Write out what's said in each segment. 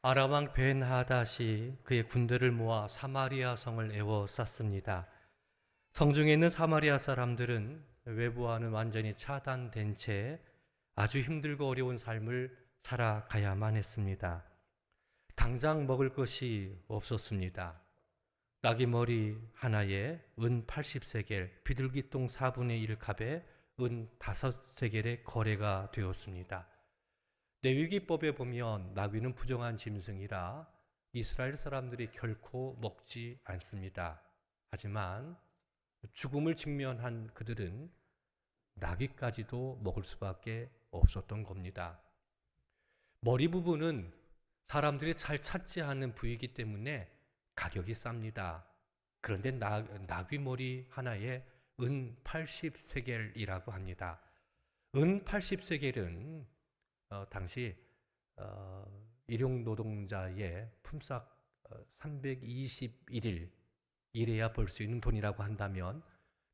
아람 왕 벤하닷이 그의 군대를 모아 사마리아 성을 에워쌌습니다. 성중에 있는 사마리아 사람들은 외부와는 완전히 차단된 채 아주 힘들고 어려운 삶을 살아가야만 했습니다. 당장 먹을 것이 없었습니다. 나귀 머리 하나에 은 80세겔, 비둘기똥 4분의 1 값에 은 5세겔의 거래가 되었습니다. 레위기법에 보면 나귀는 부정한 짐승이라 이스라엘 사람들이 결코 먹지 않습니다. 하지만 죽음을 직면한 그들은 나귀까지도 먹을 수밖에 없었던 겁니다. 머리 부분은 사람들이 잘 찾지 않는 부위이기 때문에 가격이 쌉니다. 그런데 나귀 머리 하나에 은 80세겔이라고 합니다. 은 80세겔은 당시 일용 노동자의 품삯 321일 일해야 벌 수 있는 돈이라고 한다면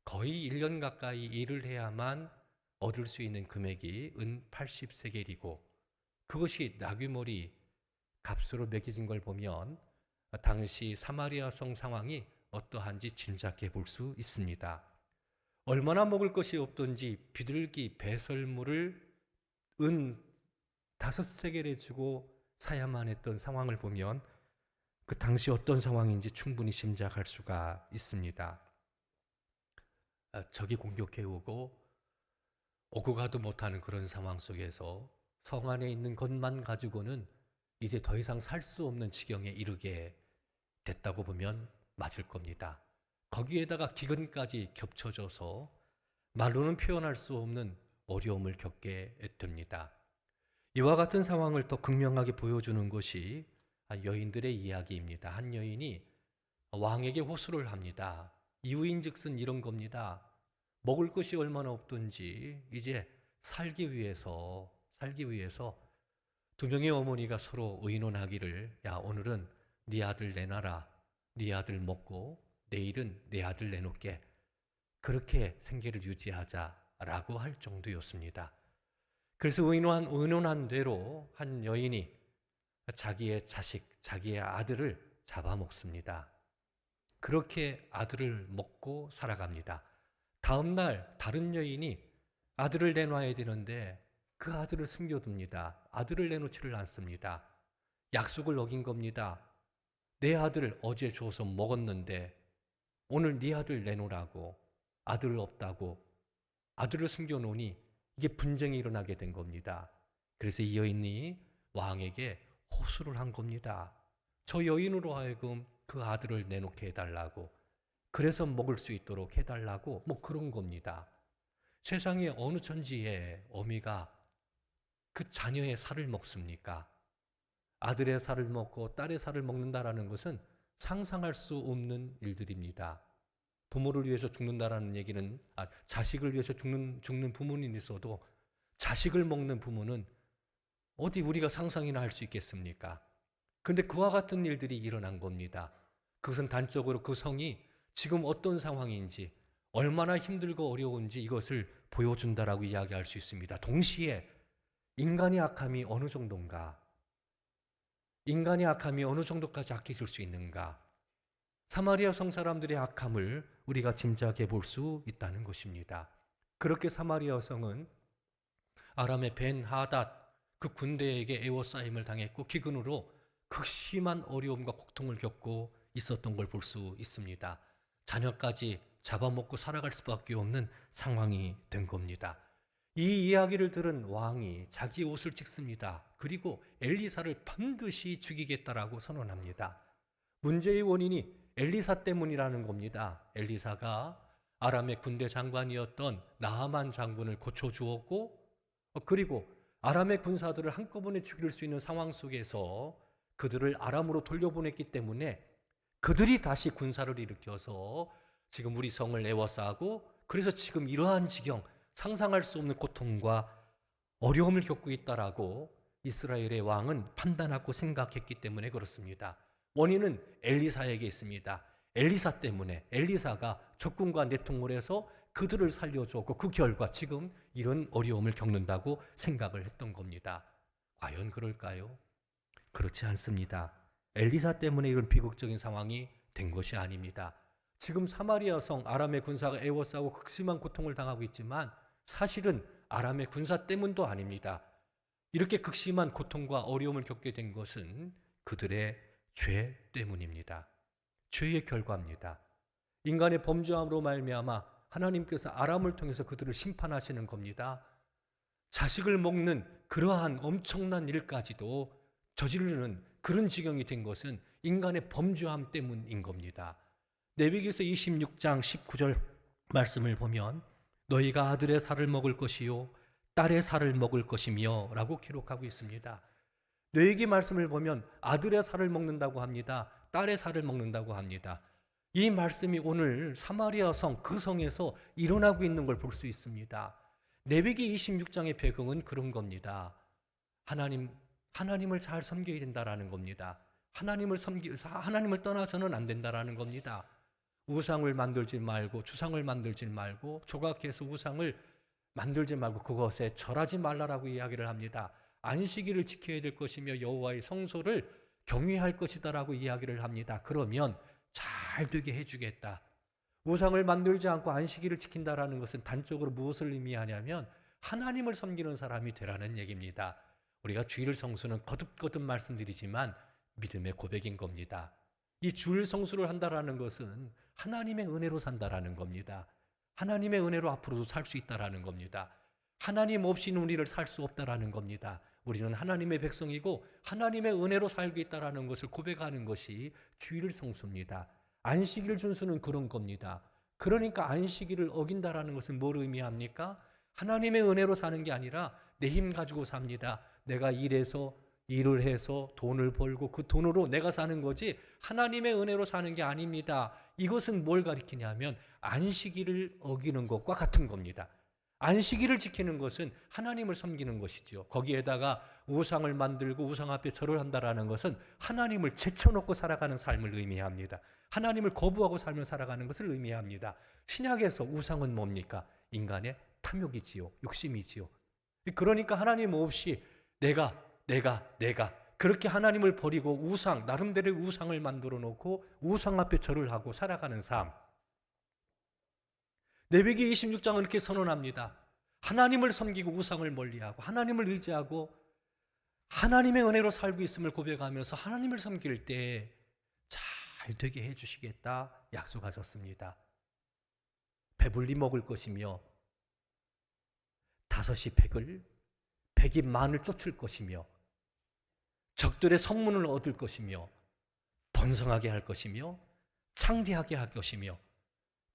거의 1년 가까이 일을 해야만 얻을 수 있는 금액이 은 80세겔이고 그것이 나귀머리 값으로 매겨진 걸 보면 당시 사마리아 성 상황이 어떠한지 짐작해 볼 수 있습니다. 얼마나 먹을 것이 없던지 비둘기 배설물을 은 5세겔에 주고 사야만 했던 상황을 보면 그 당시 어떤 상황인지 충분히 짐작할 수가 있습니다. 적이 공격해오고 오고 가도 못하는 그런 상황 속에서 성 안에 있는 것만 가지고는 이제 더 이상 살 수 없는 지경에 이르게 됐다고 보면 맞을 겁니다. 거기에다가 기근까지 겹쳐져서 말로는 표현할 수 없는 어려움을 겪게 됩니다. 이와 같은 상황을 더 극명하게 보여주는 것이 여인들의 이야기입니다. 한 여인이 왕에게 호소를 합니다. 이유인즉슨 이런 겁니다. 먹을 것이 얼마나 없든지 이제 살기 위해서 두 명의 어머니가 서로 의논하기를 야 오늘은 네 아들 내놔라. 네 아들 먹고 내일은 내 아들 내놓게. 그렇게 생계를 유지하자라고 할 정도였습니다. 그래서 의논한 대로 한 여인이 자기의 자식, 자기의 아들을 잡아먹습니다. 그렇게 아들을 먹고 살아갑니다. 다음 날 다른 여인이 아들을 내놔야 되는데 그 아들을 숨겨둡니다. 아들을 내놓지를 않습니다. 약속을 어긴 겁니다. 내 아들 어제 줘서 먹었는데 오늘 네 아들 내놓으라고 아들 없다고 아들을 숨겨놓으니 이게 분쟁이 일어나게 된 겁니다. 그래서 이 여인이 왕에게 호소를 한 겁니다. 저 여인으로 하여금 그 아들을 내놓게 해달라고 그래서 먹을 수 있도록 해달라고 뭐 그런 겁니다. 세상에 어느 천지에 어미가 그 자녀의 살을 먹습니까? 아들의 살을 먹고 딸의 살을 먹는다라는 것은 상상할 수 없는 일들입니다. 부모를 위해서 죽는다라는 얘기는 자식을 위해서 죽는 부모는 있어도 자식을 먹는 부모는 어디 우리가 상상이나 할 수 있겠습니까? 근데 그와 같은 일들이 일어난 겁니다. 그것은 단적으로 그 성이 지금 어떤 상황인지 얼마나 힘들고 어려운지 이것을 보여준다라고 이야기할 수 있습니다. 동시에 인간의 악함이 어느 정도인가? 인간의 악함이 어느 정도까지 악해질 수 있는가? 사마리아 성 사람들의 악함을 우리가 짐작해 볼 수 있다는 것입니다. 그렇게 사마리아 성은 아람의 벤하닷 그 군대에게 에워싸임을 당했고 기근으로 극심한 어려움과 고통을 겪고 있었던 걸 볼 수 있습니다. 자녀까지 잡아먹고 살아갈 수밖에 없는 상황이 된 겁니다. 이 이야기를 들은 왕이 자기 옷을 찢습니다. 그리고 엘리사를 반드시 죽이겠다라고 선언합니다. 문제의 원인이 엘리사 때문이라는 겁니다. 엘리사가 아람의 군대 장관이었던 나하만 장군을 고쳐주었고 그리고 아람의 군사들을 한꺼번에 죽일 수 있는 상황 속에서 그들을 아람으로 돌려보냈기 때문에 그들이 다시 군사를 일으켜서 지금 우리 성을 에워싸고 그래서 지금 이러한 지경 상상할 수 없는 고통과 어려움을 겪고 있다라고 이스라엘의 왕은 판단하고 생각했기 때문에 그렇습니다. 원인은 엘리사에게 있습니다. 엘리사 때문에 엘리사가 적군과 내통을 해서 그들을 살려주었고 그 결과 지금 이런 어려움을 겪는다고 생각을 했던 겁니다. 과연 그럴까요? 그렇지 않습니다. 엘리사 때문에 이런 비극적인 상황이 된 것이 아닙니다. 지금 사마리아 성 아람의 군사가 에워싸고 극심한 고통을 당하고 있지만 사실은 아람의 군사 때문도 아닙니다. 이렇게 극심한 고통과 어려움을 겪게 된 것은 그들의 죄 때문입니다. 죄의 결과입니다. 인간의 범죄함으로 말미암아 하나님께서 아람을 통해서 그들을 심판하시는 겁니다. 자식을 먹는 그러한 엄청난 일까지도 저지르는 그런 지경이 된 것은 인간의 범죄함 때문인 겁니다. 레위기서 26장 19절 말씀을 보면 너희가 아들의 살을 먹을 것이요 딸의 살을 먹을 것이며 라고 기록하고 있습니다. 레위기 말씀을 보면 아들의 살을 먹는다고 합니다. 딸의 살을 먹는다고 합니다. 이 말씀이 오늘 사마리아 성 그 성에서 일어나고 있는 걸 볼 수 있습니다. 레위기 26장의 배경은 그런 겁니다. 하나님을 잘 섬겨야 된다라는 겁니다. 하나님을 떠나서는 안 된다라는 겁니다. 우상을 만들지 말고 주상을 만들지 말고 조각해서 우상을 만들지 말고 그것에 절하지 말라라고 이야기를 합니다. 안식일을 지켜야 될 것이며 여호와의 성소를 경외할 것이다라고 이야기를 합니다. 그러면 잘 되게 해주겠다. 우상을 만들지 않고 안식일을 지킨다라는 것은 단적으로 무엇을 의미하냐면 하나님을 섬기는 사람이 되라는 얘기입니다. 우리가 주일 성수는 거듭거듭 말씀드리지만 믿음의 고백인 겁니다. 이 주일 성수를 한다라는 것은 하나님의 은혜로 산다라는 겁니다. 하나님의 은혜로 앞으로도 살 수 있다라는 겁니다. 하나님 없이는 우리를 살 수 없다라는 겁니다. 우리는 하나님의 백성이고 하나님의 은혜로 살고 있다라는 것을 고백하는 것이 주일 성수입니다. 안식일 준수는 그런 겁니다. 그러니까 안식일을 어긴다라는 것은 뭘 의미합니까? 하나님의 은혜로 사는 게 아니라 내 힘 가지고 삽니다. 내가 일을 해서 돈을 벌고 그 돈으로 내가 사는 거지 하나님의 은혜로 사는 게 아닙니다. 이것은 뭘 가리키냐면 안식일을 어기는 것과 같은 겁니다. 안식일을 지키는 것은 하나님을 섬기는 것이죠. 거기에다가 우상을 만들고 우상 앞에 절을 한다라는 것은 하나님을 제쳐놓고 살아가는 삶을 의미합니다. 하나님을 거부하고 살며 살아가는 것을 의미합니다. 신약에서 우상은 뭡니까? 인간의 탐욕이지요. 욕심이지요. 그러니까 하나님 없이 내가 그렇게 하나님을 버리고 나름대로의 우상을 만들어 놓고 우상 앞에 절을 하고 살아가는 삶. 레위기 26장은 이렇게 선언합니다. 하나님을 섬기고 우상을 멀리하고 하나님을 의지하고 하나님의 은혜로 살고 있음을 고백하면서 하나님을 섬길 때 잘 되게 해주시겠다 약속하셨습니다. 배불리 먹을 것이며 다섯이 백이 만을 쫓을 것이며 적들의 성문을 얻을 것이며 번성하게 할 것이며 창대하게 할 것이며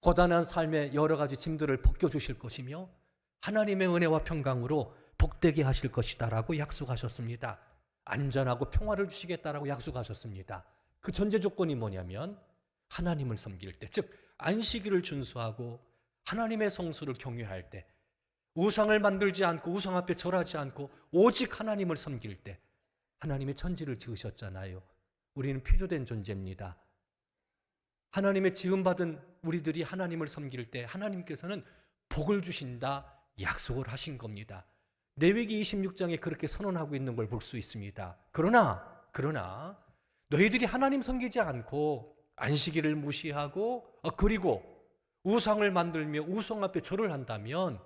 고단한 삶의 여러 가지 짐들을 벗겨주실 것이며 하나님의 은혜와 평강으로 복되게 하실 것이다라고 약속하셨습니다. 안전하고 평화를 주시겠다라고 약속하셨습니다. 그 전제 조건이 뭐냐면 하나님을 섬길 때, 즉 안식일을 준수하고 하나님의 성소를 경외할 때, 우상을 만들지 않고 우상 앞에 절하지 않고 오직 하나님을 섬길 때, 하나님의 천지를 지으셨잖아요. 우리는 피조된 존재입니다. 하나님의 지음받은 우리들이 하나님을 섬길 때 하나님께서는 복을 주신다 약속을 하신 겁니다. 레위기 26장에 그렇게 선언하고 있는 걸 볼 수 있습니다. 그러나 너희들이 하나님 섬기지 않고 안식일을 무시하고 그리고 우상을 만들며 우상 앞에 절을 한다면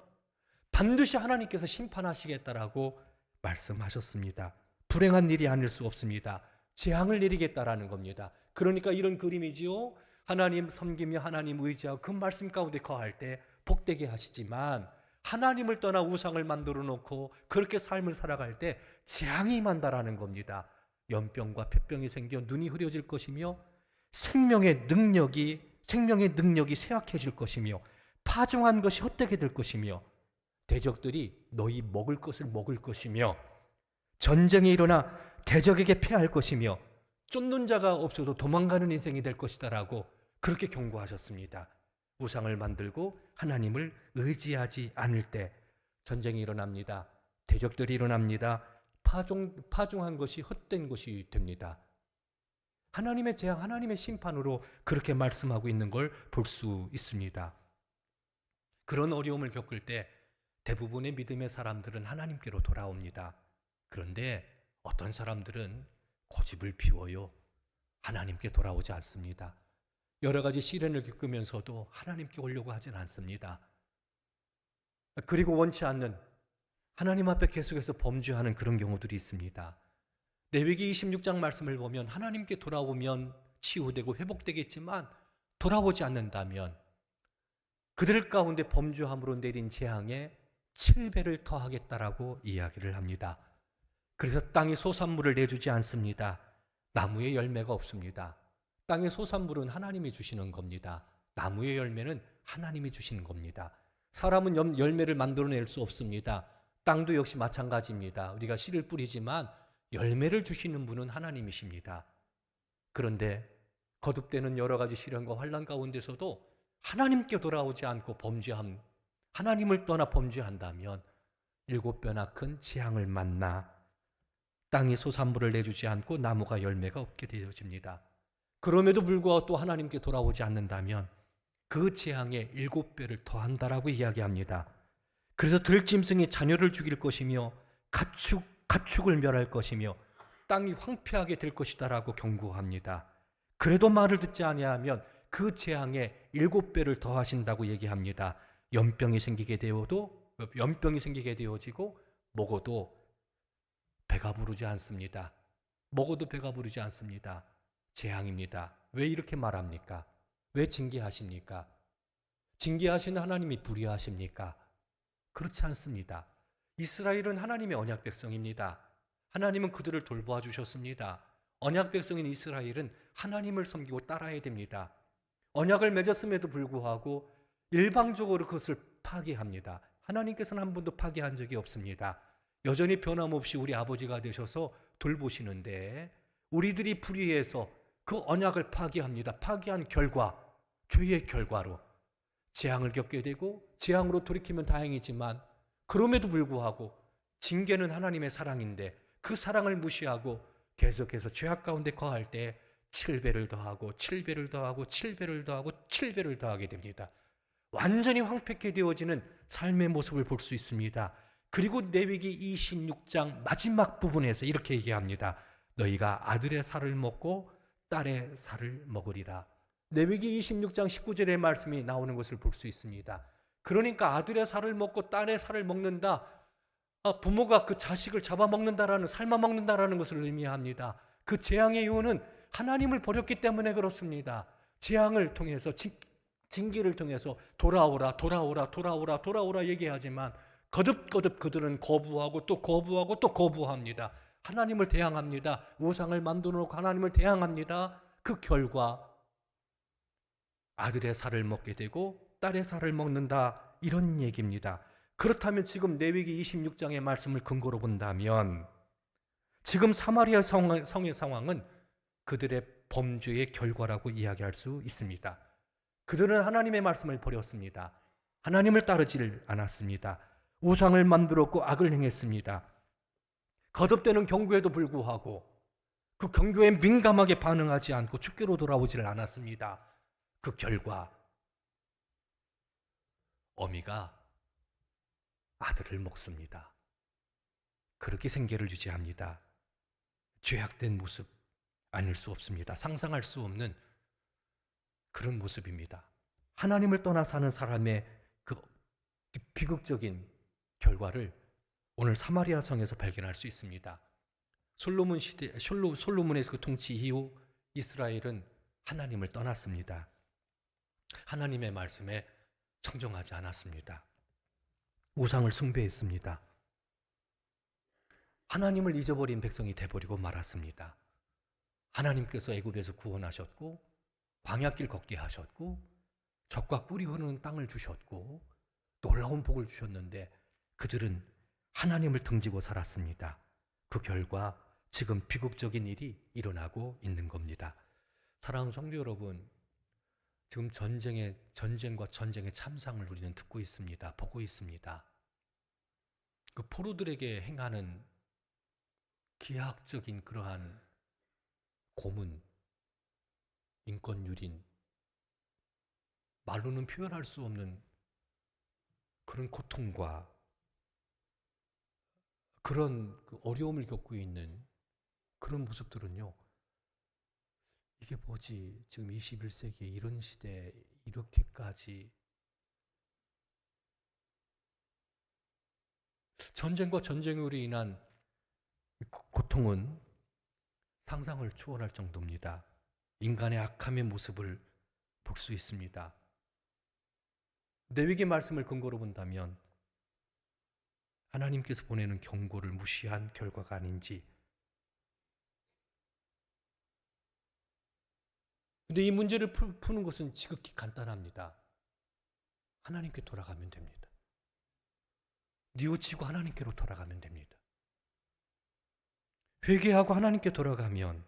반드시 하나님께서 심판하시겠다라고 말씀하셨습니다. 불행한 일이 아닐 수 없습니다. 재앙을 내리겠다라는 겁니다. 그러니까 이런 그림이지요. 하나님 섬기며 하나님 의지하고 그 말씀 가운데 거할 때 복되게 하시지만 하나님을 떠나 우상을 만들어 놓고 그렇게 삶을 살아갈 때 재앙이 임한다라는 겁니다. 연병과 폐병이 생겨 눈이 흐려질 것이며 생명의 능력이 쇠약해질 것이며 파종한 것이 헛되게 될 것이며 대적들이 너희 먹을 것을 먹을 것이며 전쟁이 일어나 대적에게 패할 것이며 쫓는 자가 없어도 도망가는 인생이 될 것이다라고 그렇게 경고하셨습니다. 우상을 만들고 하나님을 의지하지 않을 때 전쟁이 일어납니다. 대적들이 일어납니다. 파종한 것이 헛된 것이 됩니다. 하나님의 재앙, 하나님의 심판으로 그렇게 말씀하고 있는 걸 볼 수 있습니다. 그런 어려움을 겪을 때 대부분의 믿음의 사람들은 하나님께로 돌아옵니다. 그런데 어떤 사람들은 고집을 피워요. 하나님께 돌아오지 않습니다. 여러 가지 시련을 겪으면서도 하나님께 오려고 하진 않습니다. 그리고 원치 않는 하나님 앞에 계속해서 범죄하는 그런 경우들이 있습니다. 레위기 26장 말씀을 보면 하나님께 돌아오면 치유되고 회복되겠지만 돌아오지 않는다면 그들 가운데 범죄함으로 내린 재앙에 7배를 더하겠다라고 이야기를 합니다. 그래서 땅이 소산물을 내주지 않습니다. 나무에 열매가 없습니다. 땅의 소산물은 하나님이 주시는 겁니다. 나무의 열매는 하나님이 주시는 겁니다. 사람은 열매를 만들어낼 수 없습니다. 땅도 역시 마찬가지입니다. 우리가 씨를 뿌리지만 열매를 주시는 분은 하나님이십니다. 그런데 거듭되는 여러 가지 시련과 환난 가운데서도 하나님께 돌아오지 않고 하나님을 떠나 범죄한다면 7배나 큰 재앙을 만나 땅이 소산물을 내주지 않고 나무가 열매가 없게 되어집니다. 그럼에도 불구하고 또 하나님께 돌아오지 않는다면 그 재앙에 7배를 더한다라고 이야기합니다. 그래서 들짐승이 자녀를 죽일 것이며 가축을 멸할 것이며 땅이 황폐하게 될 것이다라고 경고합니다. 그래도 말을 듣지 아니하면 그 재앙에 7배를 더하신다고 얘기합니다. 연병이 생기게 되어지고 먹어도 배가 부르지 않습니다. 먹어도 배가 부르지 않습니다. 재앙입니다. 왜 이렇게 말합니까? 왜 징계하십니까? 징계하시는 하나님이 불의하십니까? 그렇지 않습니다. 이스라엘은 하나님의 언약 백성입니다. 하나님은 그들을 돌보아 주셨습니다. 언약 백성인 이스라엘은 하나님을 섬기고 따라야 됩니다. 언약을 맺었음에도 불구하고 일방적으로 그것을 파기합니다. 하나님께서는 한 번도 파기한 적이 없습니다. 여전히 변함없이 우리 아버지가 되셔서 돌보시는데 우리들이 불의해서 그 언약을 파기합니다. 파기한 결과, 죄의 결과로 재앙을 겪게 되고 재앙으로 돌이키면 다행이지만 그럼에도 불구하고 징계는 하나님의 사랑인데 그 사랑을 무시하고 계속해서 죄악 가운데 거할 때 7배를 더하고 7배를 더하고 7배를 더하고 7배를 더하게 됩니다. 완전히 황폐케 되어지는 삶의 모습을 볼 수 있습니다. 그리고 레위기 26장 마지막 부분에서 이렇게 얘기합니다. 너희가 아들의 살을 먹고 딸의 살을 먹으리라. 레위기 26장 19절의 말씀이 나오는 것을 볼 수 있습니다. 그러니까 아들의 살을 먹고 딸의 살을 먹는다. 부모가 그 자식을 잡아먹는다라는, 삶아먹는다라는 것을 의미합니다. 그 재앙의 이유는 하나님을 버렸기 때문에 그렇습니다. 재앙을 통해서, 징계를 통해서 돌아오라 얘기하지만 거듭거듭 그들은 거부하고 또 거부하고 또 거부합니다. 하나님을 대항합니다. 우상을 만들어 놓고 하나님을 대항합니다. 그 결과 아들의 살을 먹게 되고 딸의 살을 먹는다, 이런 얘기입니다. 그렇다면 지금 레위기 26장의 말씀을 근거로 본다면 지금 사마리아 성의 상황은 그들의 범죄의 결과라고 이야기할 수 있습니다. 그들은 하나님의 말씀을 버렸습니다. 하나님을 따르지를 않았습니다. 우상을 만들었고 악을 행했습니다. 거듭되는 경고에도 불구하고 그 경고에 민감하게 반응하지 않고 주께로 돌아오지를 않았습니다. 그 결과 어미가 아들을 먹습니다. 그렇게 생계를 유지합니다. 죄악된 모습 아닐 수 없습니다. 상상할 수 없는 그런 모습입니다. 하나님을 떠나 사는 사람의 그 비극적인 결과를 오늘 사마리아 성에서 발견할 수 있습니다. 솔로몬의 그 통치 이후 이스라엘은 하나님을 떠났습니다. 하나님의 말씀에 청정하지 않았습니다. 우상을 숭배했습니다. 하나님을 잊어버린 백성이 돼버리고 말았습니다. 하나님께서 애굽에서 구원하셨고 광야길 걷게 하셨고 젖과 꿀이 흐르는 땅을 주셨고 놀라운 복을 주셨는데 그들은 하나님을 등지고 살았습니다. 그 결과 지금 비극적인 일이 일어나고 있는 겁니다. 사랑하는 성도 여러분, 지금 전쟁과 전쟁의 참상을 우리는 듣고 있습니다. 보고 있습니다. 그 포로들에게 행하는 기하학적인 그러한 고문, 인권유린, 말로는 표현할 수 없는 그런 고통과 그런 그 어려움을 겪고 있는 그런 모습들은요, 이게 뭐지? 지금 21세기에 이런 시대에 이렇게까지 전쟁과 전쟁으로 인한 고통은 상상을 초월할 정도입니다. 인간의 악함의 모습을 볼 수 있습니다. 레위기 말씀을 근거로 본다면 하나님께서 보내는 경고를 무시한 결과가 아닌지. 근데 이 문제를 푸는 것은 지극히 간단합니다. 하나님께 돌아가면 됩니다. 뉘우치고 하나님께로 돌아가면 됩니다. 회개하고 하나님께 돌아가면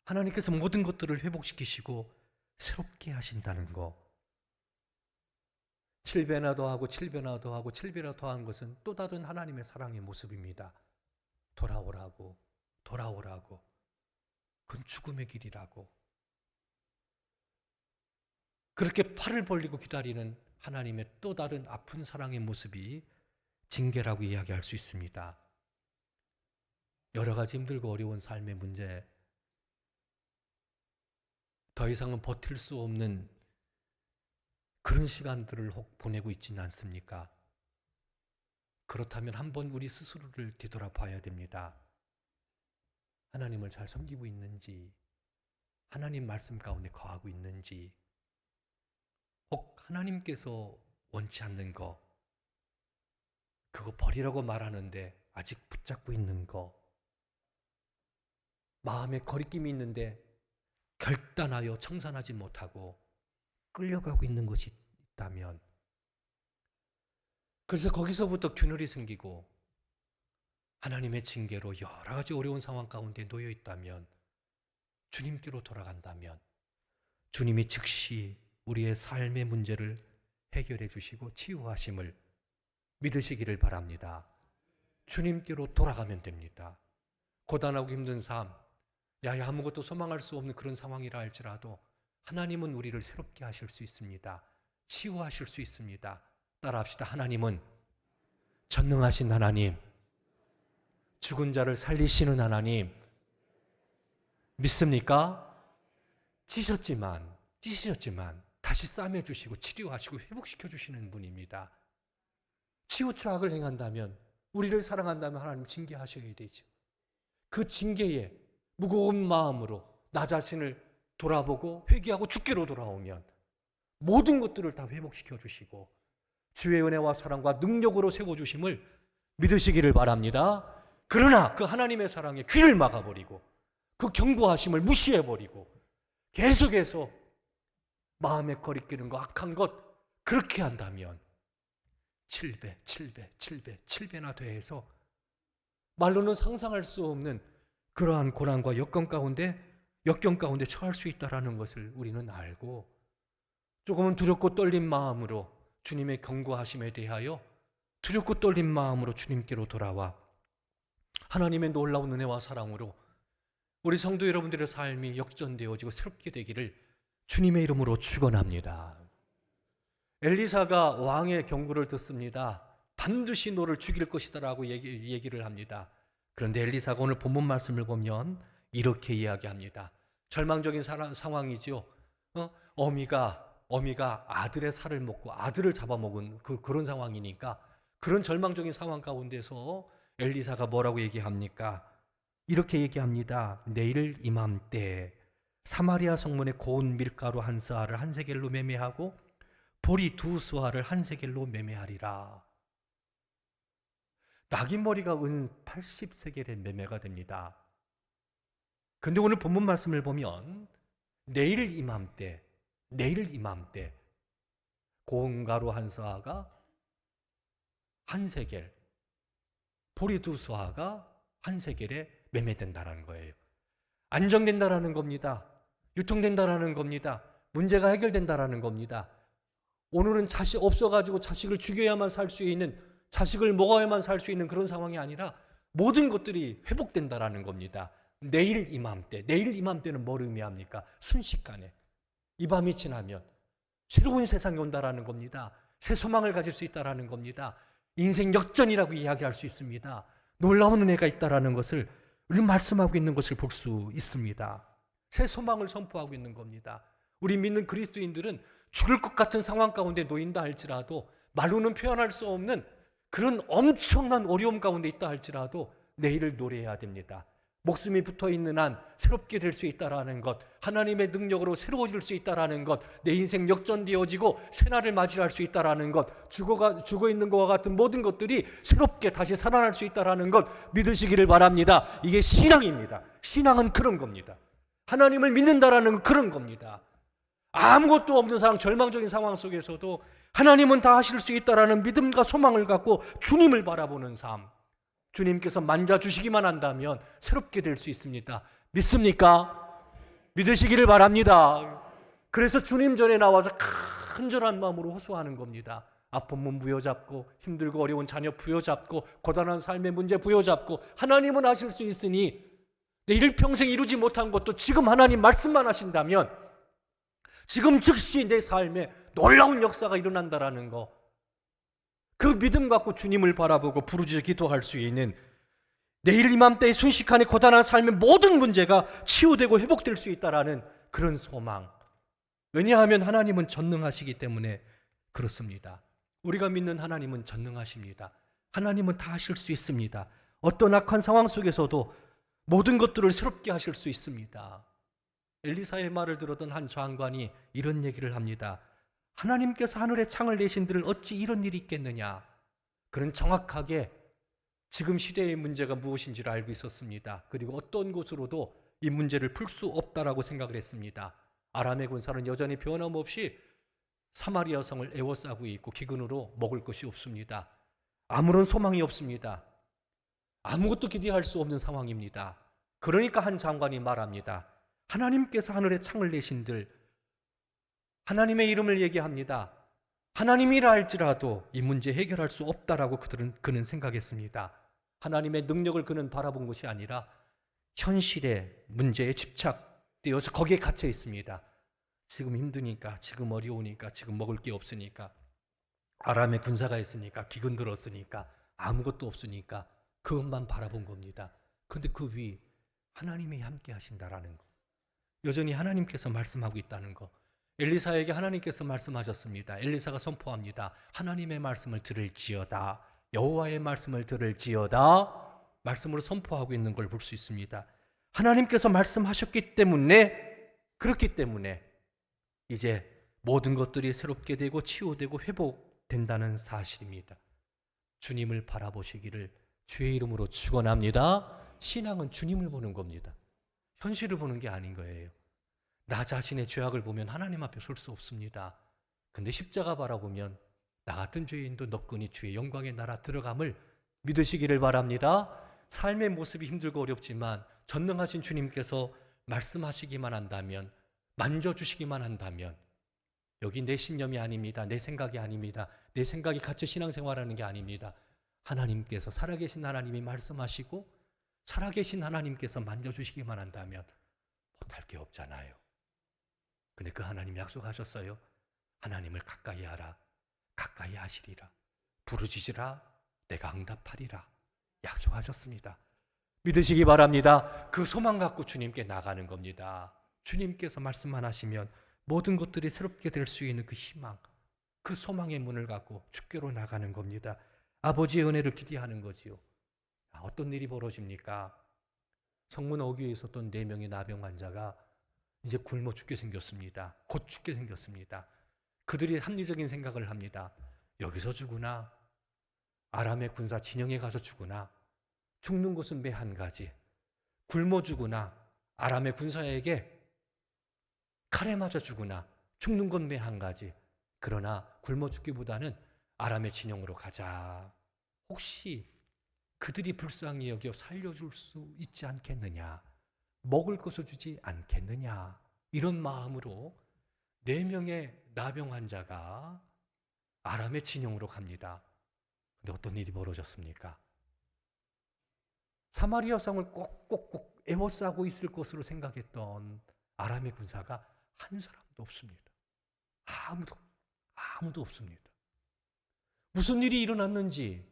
하나님께서 모든 것들을 회복시키시고 새롭게 하신다는 거. 7배나 더하고 7배나 더하고 7배나 더한 것은 또 다른 하나님의 사랑의 모습입니다. 돌아오라고, 돌아오라고. 그건 죽음의 길이라고. 그렇게 팔을 벌리고 기다리는 하나님의 또 다른 아픈 사랑의 모습이 징계라고 이야기할 수 있습니다. 여러 가지 힘들고 어려운 삶의 문제, 더 이상은 버틸 수 없는 그런 시간들을 혹 보내고 있지는 않습니까? 그렇다면 한번 우리 스스로를 뒤돌아봐야 됩니다. 하나님을 잘 섬기고 있는지, 하나님 말씀 가운데 거하고 있는지, 혹 하나님께서 원치 않는 거, 그거 버리라고 말하는데 아직 붙잡고 있는 거, 마음에 거리낌이 있는데 결단하여 청산하지 못하고 끌려가고 있는 것이 있다면, 그래서 거기서부터 균열이 생기고 하나님의 징계로 여러 가지 어려운 상황 가운데 놓여 있다면, 주님께로 돌아간다면 주님이 즉시 우리의 삶의 문제를 해결해 주시고 치유하심을 믿으시기를 바랍니다. 주님께로 돌아가면 됩니다. 고단하고 힘든 삶, 아무것도 소망할 수 없는 그런 상황이라 할지라도 하나님은 우리를 새롭게 하실 수 있습니다. 치유하실 수 있습니다. 따라합시다. 하나님은 전능하신 하나님, 죽은 자를 살리시는 하나님. 믿습니까? 찢으셨지만 다시 싸매주시고 치료하시고 회복시켜주시는 분입니다. 치우추악을 행한다면, 우리를 사랑한다면 하나님 징계하셔야 되죠. 그 징계에 무거운 마음으로 나 자신을 돌아보고 회개하고 주께로 돌아오면 모든 것들을 다 회복시켜 주시고 주의 은혜와 사랑과 능력으로 세워주심을 믿으시기를 바랍니다. 그러나 그 하나님의 사랑에 귀를 막아버리고 그 경고하심을 무시해버리고 계속해서 마음에 거리끼는 거, 악한 것, 그렇게 한다면 7배나 더해서 말로는 상상할 수 없는 그러한 고난과 역경 가운데 처할 수 있다는 것을 우리는 알고, 조금은 두렵고 떨린 마음으로 주님의 경고하심에 대하여 두렵고 떨린 마음으로 주님께로 돌아와 하나님의 놀라운 은혜와 사랑으로 우리 성도 여러분들의 삶이 역전되어지고 새롭게 되기를 주님의 이름으로 축원합니다. 엘리사가 왕의 경고를 듣습니다. 반드시 너를 죽일 것이다라고 얘기를 합니다. 그런데 엘리사가 오늘 본문 말씀을 보면 이렇게 이야기합니다. 절망적인 상황이죠. 어미가 아들의 살을 먹고 아들을 잡아먹은 그런 상황이니까, 그런 절망적인 상황 가운데서 엘리사가 뭐라고 얘기합니까? 이렇게 얘기합니다. 내일 이맘때 사마리아 성문에 고운 밀가루 한 스아를 한 세겔로 매매하고 보리 2스아를 한 세겔로 매매하리라. 낙인머리가 은 80세겔에 매매가 됩니다. 근데 오늘 본문 말씀을 보면 내일 이맘때 고운 가루 한 스아가 한 세겔, 보리 2스아가 한 세겔에 매매된다라는 거예요. 안정된다라는 겁니다. 유통된다라는 겁니다. 문제가 해결된다라는 겁니다. 오늘은 자식 없어가지고 자식을 죽여야만 살 수 있는, 자식을 먹어야만 살 수 있는 그런 상황이 아니라 모든 것들이 회복된다라는 겁니다. 내일 이맘때는 뭘 의미합니까? 순식간에 이 밤이 지나면 새로운 세상이 온다라는 겁니다. 새 소망을 가질 수 있다라는 겁니다. 인생 역전이라고 이야기할 수 있습니다. 놀라운 은혜가 있다라는 것을 말씀하고 있는 것을 볼 수 있습니다. 새 소망을 선포하고 있는 겁니다. 우리 믿는 그리스도인들은 죽을 것 같은 상황 가운데 놓인다 할지라도, 말로는 표현할 수 없는 그런 엄청난 어려움 가운데 있다 할지라도 내일을 노래해야 됩니다. 목숨이 붙어있는 한 새롭게 될 수 있다라는 것, 하나님의 능력으로 새로워질 수 있다라는 것, 내 인생 역전되어지고 새날을 맞이할 수 있다라는 것, 죽어있는 것과 같은 모든 것들이 새롭게 다시 살아날 수 있다라는 것 믿으시기를 바랍니다. 이게 신앙입니다. 신앙은 그런 겁니다. 하나님을 믿는다라는 그런 겁니다. 아무것도 없는 상황, 절망적인 상황 속에서도 하나님은 다 하실 수 있다라는 믿음과 소망을 갖고 주님을 바라보는 삶, 주님께서 만져주시기만 한다면 새롭게 될 수 있습니다. 믿습니까? 믿으시기를 바랍니다. 그래서 주님 전에 나와서 간절한 마음으로 호소하는 겁니다. 아픈 몸 부여잡고, 힘들고 어려운 자녀 부여잡고, 고단한 삶의 문제 부여잡고, 하나님은 하실 수 있으니 내 일평생 이루지 못한 것도 지금 하나님 말씀만 하신다면 지금 즉시 내 삶에 놀라운 역사가 일어난다라는 거, 그 믿음 갖고 주님을 바라보고 부르짖어 기도할 수 있는, 내일 이맘때의 순식간에 고단한 삶의 모든 문제가 치유되고 회복될 수 있다라는 그런 소망. 왜냐하면 하나님은 전능하시기 때문에 그렇습니다. 우리가 믿는 하나님은 전능하십니다. 하나님은 다 하실 수 있습니다. 어떤 악한 상황 속에서도 모든 것들을 새롭게 하실 수 있습니다. 엘리사의 말을 들었던 한 장관이 이런 얘기를 합니다. 하나님께서 하늘에 창을 내신들 어찌 이런 일이 있겠느냐. 그는 정확하게 지금 시대의 문제가 무엇인지를 알고 있었습니다. 그리고 어떤 곳으로도 이 문제를 풀 수 없다라고 생각을 했습니다. 아람의 군사는 여전히 변함없이 사마리아 성을 에워싸고 있고 기근으로 먹을 것이 없습니다. 아무런 소망이 없습니다. 아무것도 기대할 수 없는 상황입니다. 그러니까 한 장관이 말합니다. 하나님께서 하늘에 창을 내신들, 하나님의 이름을 얘기합니다. 하나님이라 할지라도 이 문제 해결할 수 없다라고 그는 생각했습니다. 하나님의 능력을 그는 바라본 것이 아니라 현실의 문제에 집착되어서 거기에 갇혀 있습니다. 지금 힘드니까, 지금 어려우니까, 지금 먹을 게 없으니까, 아람의 군사가 있으니까, 기근 들었으니까, 아무것도 없으니까 그것만 바라본 겁니다. 그런데 그 위 하나님이 함께 하신다라는 거, 여전히 하나님께서 말씀하고 있다는 거, 엘리사에게 하나님께서 말씀하셨습니다. 엘리사가 선포합니다. 하나님의 말씀을 들을지어다, 여호와의 말씀을 들을지어다, 말씀으로 선포하고 있는 걸 볼 수 있습니다. 하나님께서 말씀하셨기 때문에, 그렇기 때문에 이제 모든 것들이 새롭게 되고 치유되고 회복된다는 사실입니다. 주님을 바라보시기를 주의 이름으로 축원합니다. 신앙은 주님을 보는 겁니다. 현실을 보는 게 아닌 거예요. 나 자신의 죄악을 보면 하나님 앞에 설 수 없습니다. 근데 십자가 바라보면 나 같은 죄인도 너끈히 주의 영광의 나라 들어감을 믿으시기를 바랍니다. 삶의 모습이 힘들고 어렵지만 전능하신 주님께서 말씀하시기만 한다면, 만져주시기만 한다면, 여기 내 신념이 아닙니다. 내 생각이 아닙니다. 내 생각이 같이 신앙생활하는 게 아닙니다. 하나님께서, 살아계신 하나님이 말씀하시고 살아계신 하나님께서 만져주시기만 한다면 못할 게 없잖아요. 근데 그 하나님 약속하셨어요. 하나님을 가까이 하라, 가까이 하시리라, 부르짖으라, 내가 응답하리라 약속하셨습니다. 믿으시기 바랍니다. 그 소망 갖고 주님께 나가는 겁니다. 주님께서 말씀만 하시면 모든 것들이 새롭게 될 수 있는 그 희망, 그 소망의 문을 갖고 주께로 나가는 겁니다. 아버지의 은혜를 기대하는 거지요. 어떤 일이 벌어집니까? 성문 어귀에 있었던 4명의 나병 환자가 이제 굶어 죽게 생겼습니다. 곧 죽게 생겼습니다. 그들이 합리적인 생각을 합니다. 여기서 죽으나, 아람의 군사 진영에 가서 죽으나, 죽는 것은 매 한 가지. 굶어 죽으나, 아람의 군사에게 칼에 맞아 죽으나, 죽는 건 매 한 가지. 그러나 굶어 죽기보다는 아람의 진영으로 가자. 혹시 그들이 불쌍히 여겨 살려줄 수 있지 않겠느냐, 먹을 것을 주지 않겠느냐, 이런 마음으로 4명의 나병 환자가 아람의 진영으로 갑니다. 근데 어떤 일이 벌어졌습니까? 사마리아 성을 꼭꼭꼭 에워싸고 있을 것으로 생각했던 아람의 군사가 한 사람도 없습니다. 아무도 없습니다. 무슨 일이 일어났는지,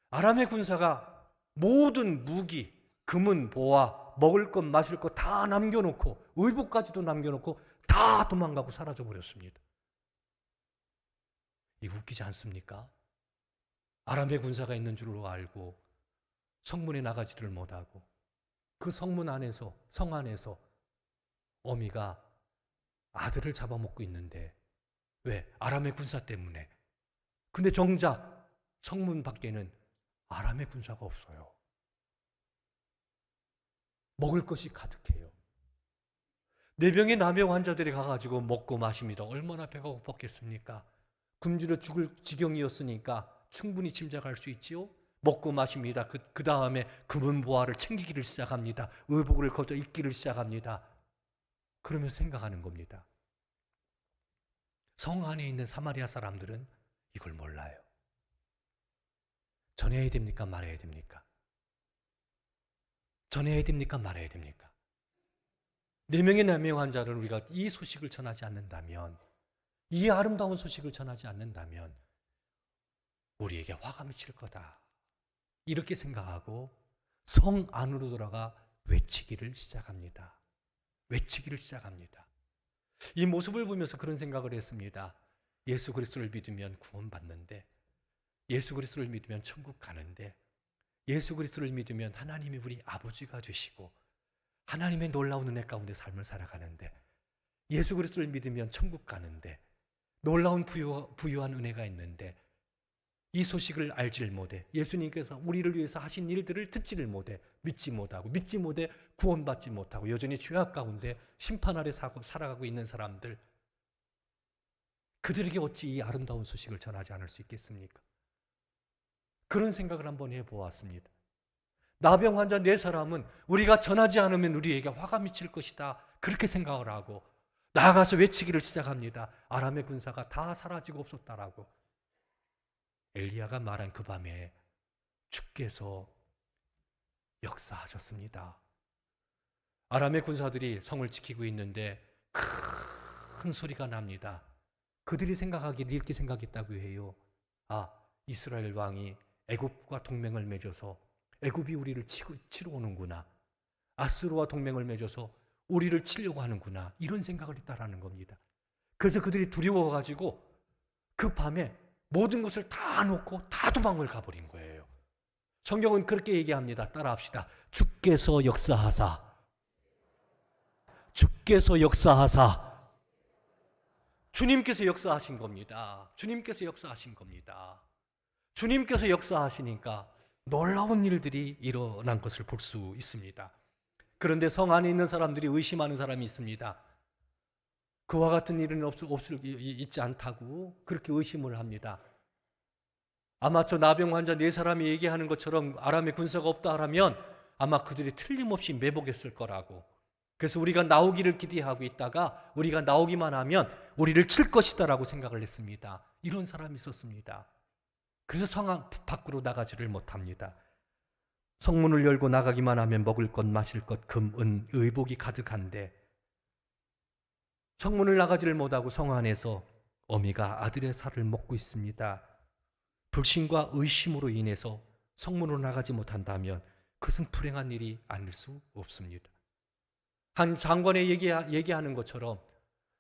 아람의 군사가 모든 무기, 금은 보화, 먹을 것 마실 것 다 남겨놓고 의복까지도 남겨놓고 다 도망가고 사라져 버렸습니다. 이거 웃기지 않습니까? 아람의 군사가 있는 줄로 알고 성문에 나가지를 못하고 그 성문 안에서, 성 안에서 어미가 아들을 잡아먹고 있는데, 왜? 아람의 군사 때문에. 근데 정작 성문 밖에는 아람의 군사가 없어요. 먹을 것이 가득해요. 4명의 남의 환자들이 가가지고 먹고 마십니다. 얼마나 배가 고팠겠습니까? 굶주려 죽을 지경이었으니까 충분히 짐작할 수 있지요. 먹고 마십니다. 그 다음에 금은 보화를 챙기기를 시작합니다. 의복을 걷어 입기를 시작합니다. 그러면 생각하는 겁니다. 성 안에 있는 사마리아 사람들은 이걸 몰라요. 전해야 됩니까? 말아야 됩니까? 전해야 됩니까? 말아야 됩니까? 4명의 남의 환자를 우리가 이 소식을 전하지 않는다면, 이 아름다운 소식을 전하지 않는다면 우리에게 화가 미칠 거다, 이렇게 생각하고 성 안으로 들어가 외치기를 시작합니다. 외치기를 시작합니다. 이 모습을 보면서 그런 생각을 했습니다. 예수 그리스도를 믿으면 구원받는데, 예수 그리스도를 믿으면 천국 가는데, 예수 그리스도를 믿으면 하나님이 우리 아버지가 되시고 하나님의 놀라운 은혜 가운데 삶을 살아가는데, 예수 그리스도를 믿으면 천국 가는데, 놀라운 부유한 은혜가 있는데, 이 소식을 알지를 못해, 예수님께서 우리를 위해서 하신 일들을 듣지를 못해, 믿지 못해 구원받지 못하고 여전히 죄악 가운데 심판 아래 살아가고 있는 사람들, 그들에게 어찌 이 아름다운 소식을 전하지 않을 수 있겠습니까? 그런 생각을 한번 해보았습니다. 나병 환자 4사람은 우리가 전하지 않으면 우리에게 화가 미칠 것이다, 그렇게 생각을 하고 나아가서 외치기를 시작합니다. 아람의 군사가 다 사라지고 없었다라고. 엘리야가 말한 그 밤에 주께서 역사하셨습니다. 아람의 군사들이 성을 지키고 있는데 큰 소리가 납니다. 그들이 생각하기를 이렇게 생각했다고 해요. 아, 이스라엘 왕이 애굽과 동맹을 맺어서 애굽이 우리를 치러 오는구나, 아스루와 동맹을 맺어서 우리를 치려고 하는구나, 이런 생각을 했다라는 겁니다. 그래서 그들이 두려워가지고 그 밤에 모든 것을 다 놓고 다 도망을 가버린 거예요. 성경은 그렇게 얘기합니다. 따라합시다. 주께서 역사하사, 주께서 역사하사. 주님께서 역사하신 겁니다. 주님께서 역사하신 겁니다. 주님께서 역사하시니까 놀라운 일들이 일어난 것을 볼 수 있습니다. 그런데 성 안에 있는 사람들이 의심하는 사람이 있습니다. 그와 같은 일은 있지 않다고 그렇게 의심을 합니다. 아마 저 나병 환자 4사람이 얘기하는 것처럼 아람의 군사가 없다 하면 아마 그들이 틀림없이 매복했을 거라고. 그래서 우리가 나오기를 기대하고 있다가 우리가 나오기만 하면 우리를 칠 것이다라고 생각을 했습니다. 이런 사람이 있었습니다. 그래서 성 밖으로 나가지를 못합니다. 성문을 열고 나가기만 하면 먹을 것, 마실 것, 금, 은, 의복이 가득한데 성문을 나가지를 못하고 성 안에서 어미가 아들의 살을 먹고 있습니다. 불신과 의심으로 인해서 성문으로 나가지 못한다면 그것은 불행한 일이 아닐 수 없습니다. 한 장관의 얘기하는 것처럼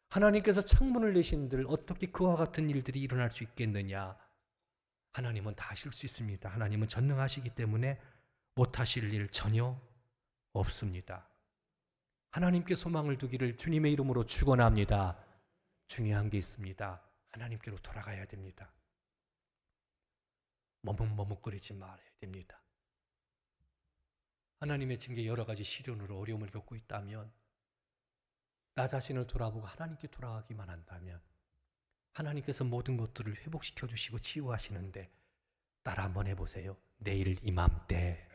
하나님께서 창문을 내신들 어떻게 그와 같은 일들이 일어날 수 있겠느냐. 하나님은 다 하실 수 있습니다. 하나님은 전능하시기 때문에 못하실 일 전혀 없습니다. 하나님께 소망을 두기를 주님의 이름으로 축원합니다. 중요한 게 있습니다. 하나님께로 돌아가야 됩니다. 머뭇머뭇거리지 말아야 됩니다. 하나님의 징계 여러 가지 시련으로 어려움을 겪고 있다면 나 자신을 돌아보고 하나님께 돌아가기만 한다면 하나님께서 모든 것들을 회복시켜 주시고 치유하시는데 따라 한번 해보세요. 내일 이맘때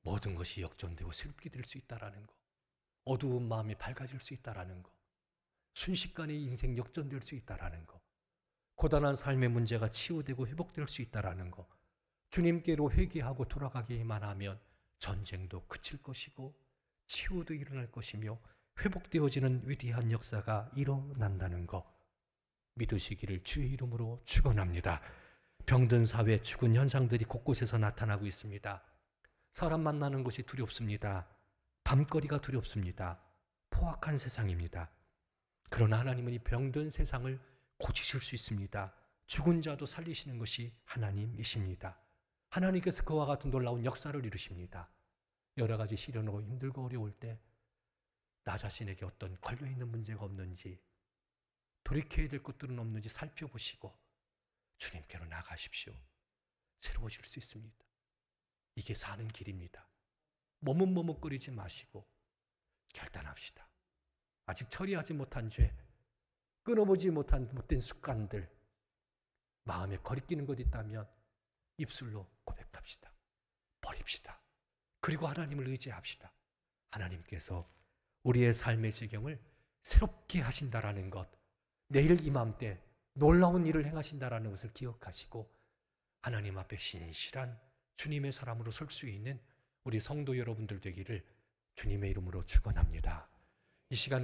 모든 것이 역전되고 새롭게 될 수 있다라는 거, 어두운 마음이 밝아질 수 있다라는 거, 순식간에 인생 역전될 수 있다라는 거, 고단한 삶의 문제가 치유되고 회복될 수 있다라는 거, 주님께로 회개하고 돌아가기만 하면 전쟁도 그칠 것이고 치유도 일어날 것이며 회복되어지는 위대한 역사가 일어난다는 거 믿으시기를 주의 이름으로 축원합니다. 병든 사회, 죽은 현상들이 곳곳에서 나타나고 있습니다. 사람 만나는 것이 두렵습니다. 밤거리가 두렵습니다. 포악한 세상입니다. 그러나 하나님은 이 병든 세상을 고치실 수 있습니다. 죽은 자도 살리시는 것이 하나님이십니다. 하나님께서 그와 같은 놀라운 역사를 이루십니다. 여러 가지 시련으로 힘들고 어려울 때 나 자신에게 어떤 걸려있는 문제가 없는지, 돌이켜야 될 것들은 없는지 살펴보시고 주님께로 나가십시오. 새로워질 수 있습니다. 이게 사는 길입니다. 머뭇머뭇거리지 마시고 결단합시다. 아직 처리하지 못한 죄, 끊어보지 못한 못된 습관들, 마음에 거리끼는 것 있다면 입술로 고백합시다. 버립시다. 그리고 하나님을 의지합시다. 하나님께서 우리의 삶의 지경을 새롭게 하신다라는 것, 내일 이맘때 놀라운 일을 행하신다라는 것을 기억하시고 하나님 앞에 신실한 주님의 사람으로 설 수 있는 우리 성도 여러분들 되기를 주님의 이름으로 축원합니다. 이 시간